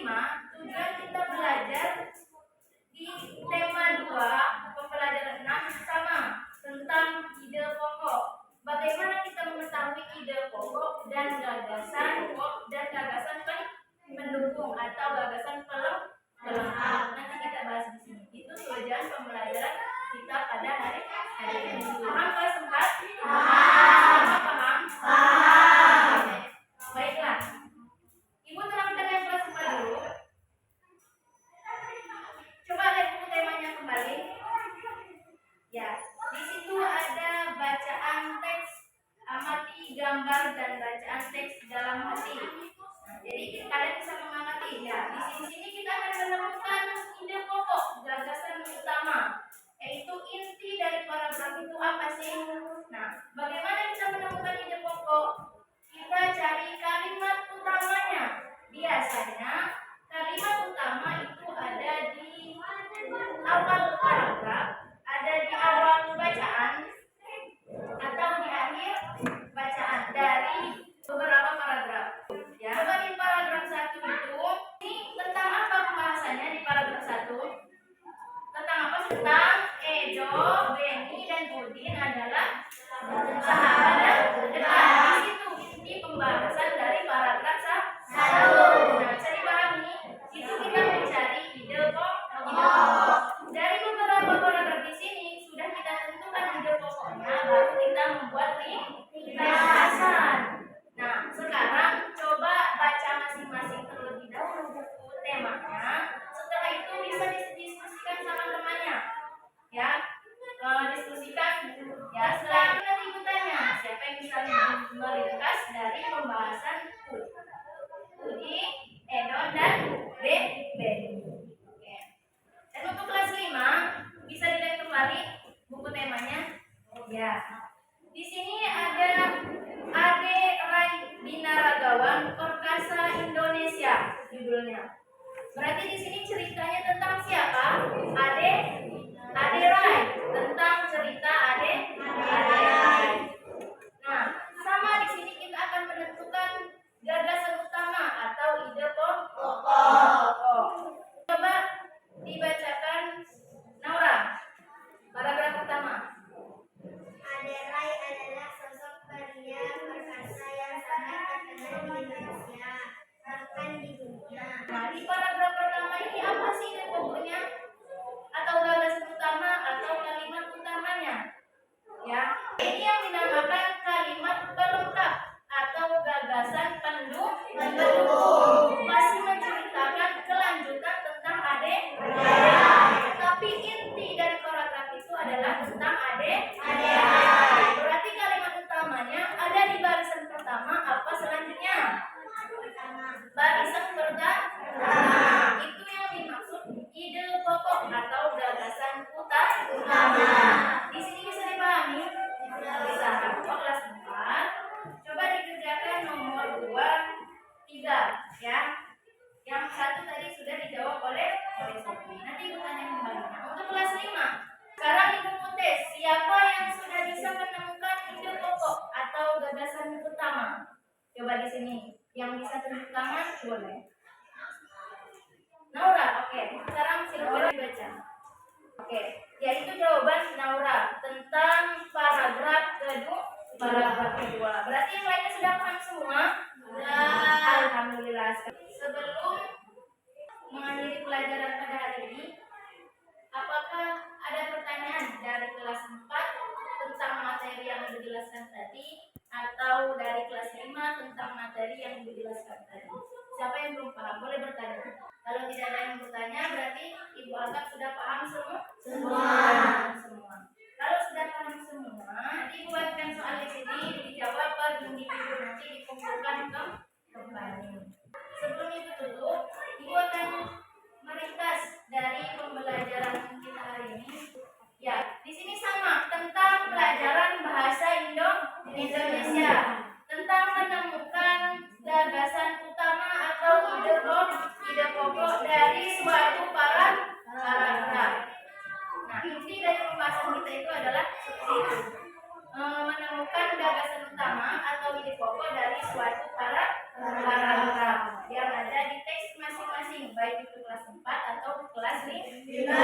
5, tujuan kita belajar di tema 2, pembelajaran 6 sama tentang ide pokok. Bagaimana kita mengetahui ide pokok dan gagasan pendukung atau gagasan pelengkap. Nanti kita bahas di sini. Itu tujuan pembelajaran kita pada hari ini. Paham kelas 4? Paham? Baiklah. Ibu terangkan yang kelas 4 dulu. Coba lihat buku temanya kembali. Ya, di situ ada bacaan teks amati gambar dan bacaan teks dalam hati. Jadi kalian bisa mengamati. Ya, di sini kita akan menemukan ide pokok, gagasan utama, yaitu inti dari paragraf itu apa sih? Nah, bagaimana kita menemukan ide pokok? Kita cari kalimat utamanya. Biasanya kalimat utama itu ada di awal paragraf, ada di awal bacaan, atau di akhir bacaan dari beberapa paragraf. Ya, di paragraf 1 itu, ini tentang apa pembahasannya di paragraf 1? Tentang apa? Tentang Edo, Beni, dan Udin adalah sahabat dekat. Di situ inti pembahasan dari paragraf 1. Nah, bisa dipahami? Itu kita mencari ide pokok. Dari beberapa paragraf di sini sudah kita tentukan ide pokoknya, baru kita membuat ringkasan. Nah, sekarang coba baca masing-masing terlebih dahulu buku temanya. Setelah itu bisa didiskusikan sama temannya. Ya, diskusikan. Ya, setelah itu nanti ibu tanya, siapa yang bisa meringkas dari pembahasan Udi, Edon, dan Beni. Oke. Dan untuk kelas 5 bisa dilihat kembali buku temanya. Ya. Di sini ada Ade Rai Binaragawan Perkasa Indonesia judulnya. Berarti di sini ceritanya tentang siapa? Ade Rai, tentang cerita Ade Rai. Nah, sama di sini kita akan menentukan gagasan utama atau ide pokok. Coba dibacakan Naura. Paragraf pertama. Ade Rai adalah sosok pria perkasa yang sangat terkenal di Indonesia, bahkan di dunia. Nah, di paragraf pertama ini apa sih ide pokoknya? Atau gagasan utama atau kalimat utamanya? Ya, ini yang dinamakan kalimat pelengkap atau gagasan pendukung. Masih menceritakan kelanjutan tentang Ade Rai. Tapi inti dari paragraf itu adalah tentang Ade Rai. Berarti kalimat utamanya ada di barisan pertama. Apa selanjutnya? Barisan pertama. Itu yang dimaksud ide pokok atau gagasan utama. Di sini bisa dipahami? Bisa. Kelas 4. Coba dikerjakan nomor 2, 3, ya. Yang satu tadi sudah dijawab oleh Sophie. Nanti ibu tanya kembali. Nah, untuk kelas 5, sekarang ibu mau tes siapa yang sudah bisa menemukan ide pokok atau gagasan utama. Coba di sini, yang bisa tunjuk tangan boleh. Naura, oke. Sekarang silakan dibaca. Oke, yaitu jawaban Naura tentang paragraf kedua. Berarti yang lainnya sudah paham semua? Alhamdulillah. Sebelum mengakhiri pelajaran pada hari ini, apakah ada pertanyaan dari kelas 4 tentang materi yang dijelaskan tadi, atau dari kelas 5 tentang materi yang dijelaskan tadi? Siapa yang belum paham boleh bertanya. Kalau tidak ada yang bertanya, berarti ibu anggap sudah paham semua. Kalau sudah paham semua, nanti ibu buatkan soal di sini, dijawab per individu, nanti dikumpulkan kembali. Sebelum itu tutup, ibu akan meringkas dari pembelajaran kita hari ini. Ya, di sini sama tentang pelajaran bahasa Indonesia, tentang menemukan gagasan utama atau ide pokok dari suatu paragraf. Nah, inti dari pembahasan kita itu adalah menemukan gagasan utama atau ide pokok dari suatu paragraf yang ada di teks masing-masing. baik itu kelas 4 atau kelas 5.